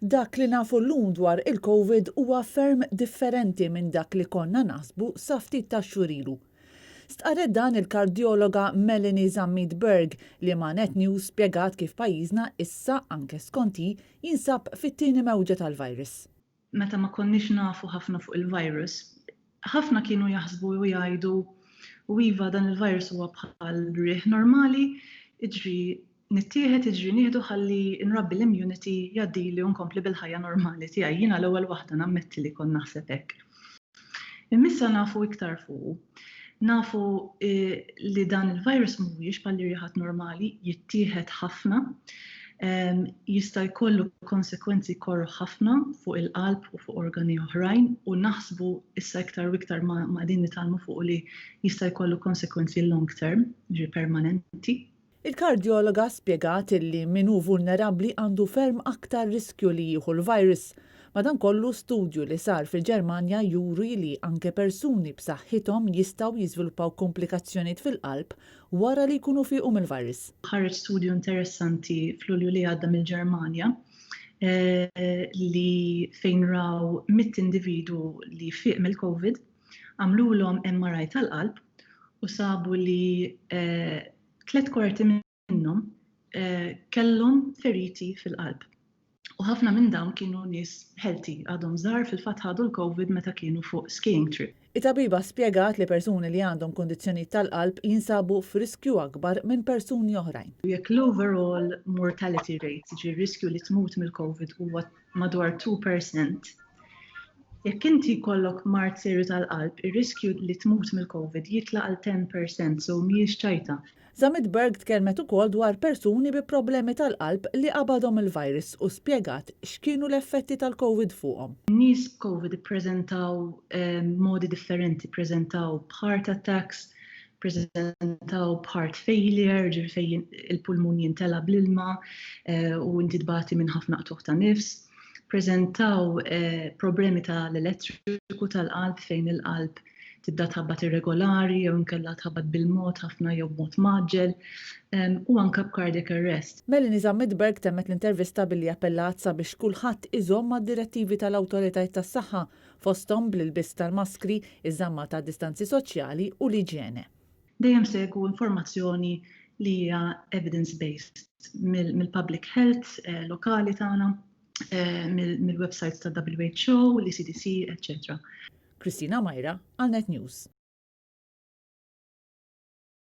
Dak li nafu llum dwar il-COVID huwa ferm differenti minn dak li konna naħsbu sa ftit ta' xurilu. Stqarret dan il-kardjologa Melanie Zammit-Berg li ma' Net News spjegat kif pajjiżna issa anke skonti jinsab fit-tieni mewġa tal-virus. Meta ma konniex nafu ħafna fuq il-virus, ħafna kienu jaħsbu u jgħidu u iva dan il-virus huwa bħal rieħ normali, nittieħed nieħdu ħalli nrabbi l-immunity jgħaddili u nkompli bil-ħajja normali tiegħi. Jiena l-ewwel waħda nammetti li kont naħseb hekk. Imissa nafu iktar fuq. Nafu li dan il-virus mhuwiex bħal rieħat normali, jittieħed ħafna, jista' jkollu konsekwenzi korru ħafna fuq il-qalb u fuq organi oħrajn u naħsbu issa iktar u iktar ma' din nitalmu fuq li jista' jkollu konsekwenzi long term, permanenti. Il-kardjologa spjegat li min hu vulnerabbli għandu ferm aktar riskju li jieħu l-virus. Madankollu studju li sar fil-Ġermanja juri li anke persuni b'saħħithom jistgħu jiżviluppaw komplikazzjonijiet fil-qalb wara li jkunu fieqhom il-virus. Ħareġ studju interessanti fl-Ulju li għadda mill-Ġermanja li fejn raw 100 individu li fieq mill-COVID għamlulhom MRI tal-qalb u sabu li 3 kwarti minnhom kellhom feriti fil-qalb. U ħafna minn dawn kienu nies healthy għadhom żgħar fil-fatt ħadu l-COVID meta kienu fuq skiing trip. It-tabiba spjegat li persuni li għandhom kondizzjonijiet tal-qalb jinsabu f'riskju akbar minn persuni oħrajn. Jekk l-overall mortality rate, riskju li tmut mill-COVID huwa madwar 2%, jekk inti jkollok mart serju tal-qalb, ir-riskju li tmut mill-COVID jitla' għal 10%, so mhijiex ċajta. Zammit-Berg tkellmet ukoll dwar persuni bi problemi tal-qalb li qabadhom il-virus u spjegat x'kienu l-effetti tal-COVID fuqhom. Nies COVID ippreżentaw modi differenti, ppreżentaw heart attacks, ppreżentaw heart failure, fejn il-pulmun jintela bl-ilma u inti tbati minn ħafna qtuħ ta' nifs. Ppreżentaw problemi tal-elettriku tal-qalb fejn il-qalb tibda tħabbat irregolari jew inkella tħabbat bil-mod ħafna jew b'mod maġġel u anke b'cardiac arrest. Melanie Zammit-Berg temmet l-intervista billi appellat sabiex kulħadd iżomm mad-direttivi tal-awtoritajiet tas-saħħa fosthom bl-ilbiss tal-maskri, iż-żamma ta' distanzi soċjali u l-iġiene. Dejjem segwu informazzjoni li hija evidence-based mill-public health lokali tagħna, mill-websites ta' WHO, l-ECDC, etc. Kristina Majra, għal Net News.